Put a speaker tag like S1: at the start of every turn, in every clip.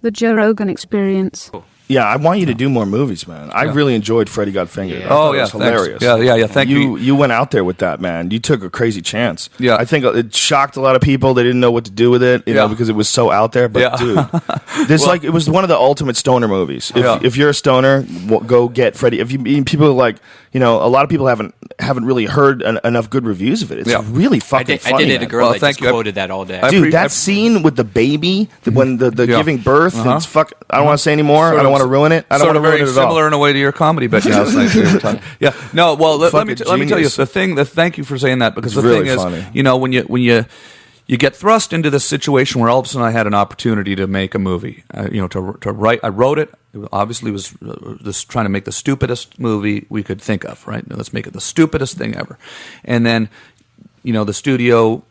S1: The Joe Rogan Experience.
S2: Yeah, I want you to do more movies, man. I really enjoyed Freddy Got Fingered.
S3: Yeah.
S2: I thought
S3: Oh,
S2: it
S3: yeah,
S2: was
S3: thanks.
S2: hilarious.
S3: Yeah, thank you.
S2: You went out there with that, man. You took a crazy chance.
S3: Yeah.
S2: I think it shocked a lot of people. They didn't know what to do with it, you know, because it was so out there. But dude, it was one of the ultimate stoner movies. If you're a stoner, go get Freddy. If you people are like, you know, a lot of people haven't really heard enough good reviews of it. It's really fucking funny.
S4: I did a girl that just
S3: you.
S4: quoted that all day.
S2: Dude, that scene with the baby, when the giving birth, it's fuck. I don't want to say anymore. I don't want to ruin it. I don't want to ruin it at all.
S3: Similar in a way to your comedy bit. Yeah. No. Well, let me tell you the thing. Thank you for saying that, because the thing is,
S2: funny.
S3: you know, when you get thrust into this situation where all of a sudden I had an opportunity to make a movie, you know, to write. I wrote it. It obviously was just trying to make the stupidest movie we could think of. Right? Let's make it the stupidest thing ever. And then, you know, the studio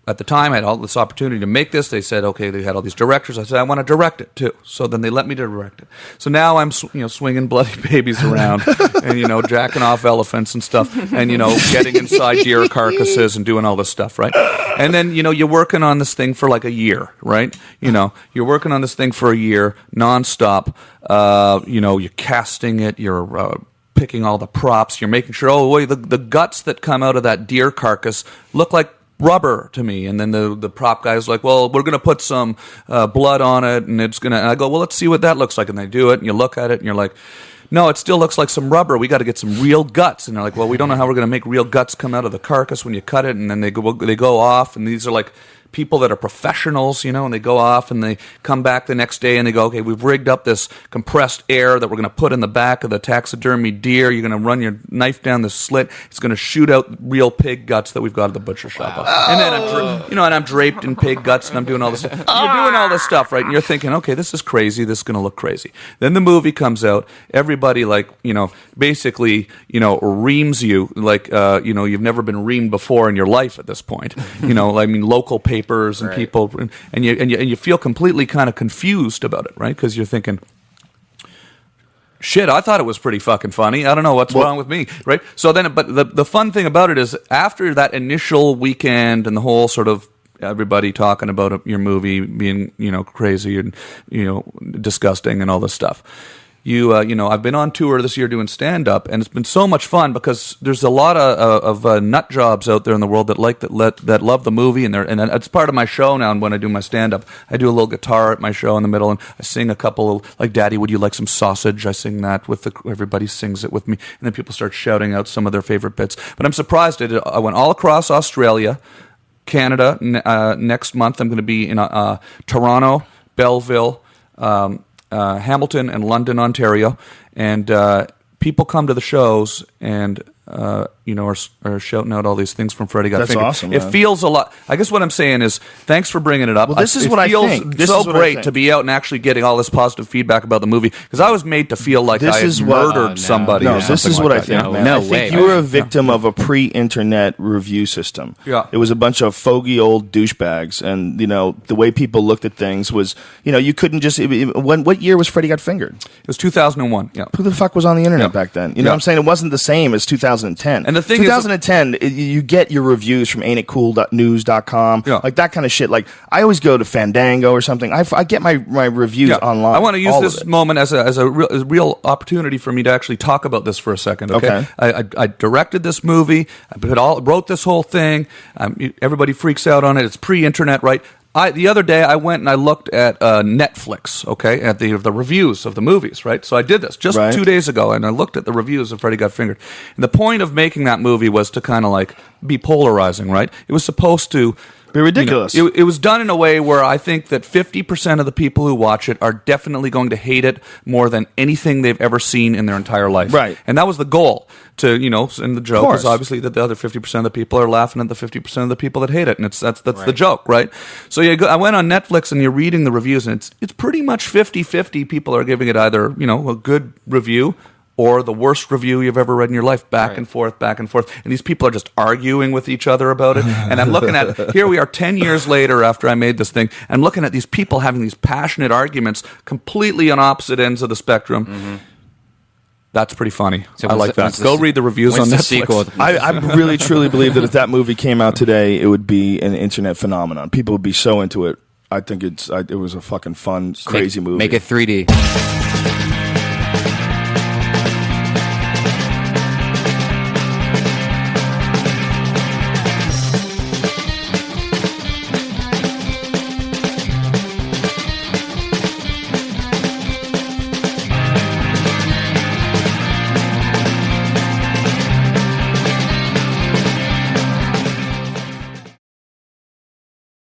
S3: at the time, I had all this opportunity to make this. They said, okay, they had all these directors. I said, I want to direct it too. So then they let me direct it. So now I'm, swinging bloody babies around and, you know, jacking off elephants and stuff and, you know, getting inside deer carcasses and doing all this stuff, right? And then, you know, you're working on this thing for like a year, right? You know, you're working on this thing for a year, nonstop. You know, you're casting it, you're picking all the props, you're making sure, oh, wait, the guts that come out of that deer carcass look like rubber to me. And then the prop guy's like, well, we're going to put some blood on it, and it's going to, and I go, well, let's see what that looks like. And they do it, and you look at it, and you're like, no, it still looks like some rubber. We got to get some real guts. And they're like, well, we don't know how we're going to make real guts come out of the carcass when you cut it. And then they go off, and these are like people that are professionals, you know, and they go off and they come back the next day and they go, okay, we've rigged up this compressed air that we're going to put in the back of the taxidermy deer. You're going to run your knife down the slit. It's going to shoot out real pig guts that we've got at the butcher shop. And then I'm draped in pig guts, and I'm doing all this stuff. You're doing all this stuff, right? And you're thinking, okay, this is crazy. This is going to look crazy. Then the movie comes out. Everybody, like, you know, basically, you know, reams you like, you know, you've never been reamed before in your life at this point. You know, I mean, local papers and people, and you feel completely kind of confused about it, right? Because you're thinking, shit, I thought it was pretty fucking funny. I don't know what's wrong with me, right? So then, but the fun thing about it is, after that initial weekend and the whole sort of everybody talking about your movie being, you know, crazy and, you know, disgusting and all this stuff, you know, I've been on tour this year doing stand-up, and it's been so much fun because there's a lot of nut jobs out there in the world that that love the movie, and it's part of my show now. And when I do my stand-up, I do a little guitar at my show in the middle, and I sing a couple, like, Daddy, would you like some sausage? I sing that everybody sings it with me, and then people start shouting out some of their favorite bits. But I'm surprised. I went all across Australia, Canada. Next month I'm going to be in Toronto, Belleville, Hamilton, and London, Ontario, and people come to the shows and you know, are shouting out all these things from Freddy Got
S2: That's
S3: Fingered.
S2: awesome,
S3: It
S2: man.
S3: feels a lot. I guess what I'm saying is, thanks for bringing it up.
S2: Well, this is what I think.
S3: It feels so great to be out and actually getting all this positive feedback about the movie, because I was made to feel like I had murdered somebody.
S2: No,
S3: or
S2: this is
S3: something
S2: what
S3: like
S2: I think,
S3: that.
S2: man.
S4: No
S2: I think
S4: way.
S2: you were a victim of a pre-internet review system.
S3: Yeah.
S2: It was a bunch of fogey old douchebags, and, you know, the way people looked at things was, you know, you couldn't just. What year was Freddy Got Fingered?
S3: It was 2001. Yeah.
S2: Who the fuck was on the internet back then? You know what I'm saying? It wasn't the same as 2010.
S3: And the thing is,
S2: 2010, you get your reviews from ain'titcool.news.com, like that kind of shit. Like, I always go to Fandango or something. I get my reviews online.
S3: I want to use this moment as a real opportunity for me to actually talk about this for a second. Okay. I directed this movie. I wrote this whole thing. Everybody freaks out on it. It's pre-internet, right? The other day I went and I looked at Netflix, okay, at the reviews of the movies, right? So I did this just 2 days ago, and I looked at the reviews of Freddy Got Fingered. And the point of making that movie was to kind of like be polarizing, right? It was supposed to
S2: be ridiculous.
S3: You know, it was done in a way where I think that 50% of the people who watch it are definitely going to hate it more than anything they've ever seen in their entire life.
S2: Right.
S3: And that was the goal. To, you know, and the joke is obviously that the other 50% of the people are laughing at the 50% of the people that hate it, and that's the joke, right? So I went on Netflix and you're reading the reviews, and it's pretty much 50-50. People are giving it either, you know, a good review or the worst review you've ever read in your life, back and forth, and these people are just arguing with each other about it. And I'm looking at, here we are 10 years later after I made this thing, I'm looking at these people having these passionate arguments completely on opposite ends of the spectrum. Mm-hmm. That's pretty funny. So I like that. Go read the reviews on Netflix.
S2: I really, truly believe that if that movie came out today, it would be an internet phenomenon. People would be so into it. I think it was a fucking fun, crazy movie.
S4: Make it 3D.